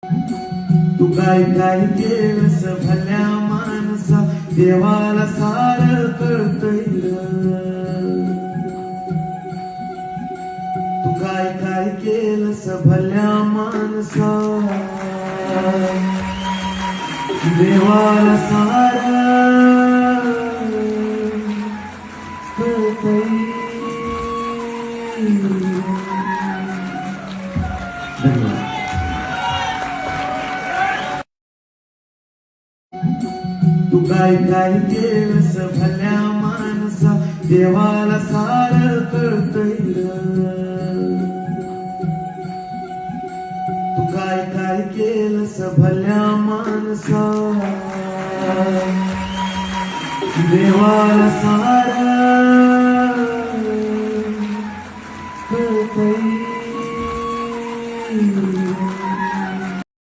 तू काय काय केलंस भल्या माणसा, देवाला सार कळतंय ग. तू काय काय केलंस भल्या माणसा, देवाला सार कळतंय. धन्यवाद. तू काय काय केलंस भल्या माणसा, देवाला सार कळतंय ग. तू काय काय केलंस भल्या माणसा, देवाला सार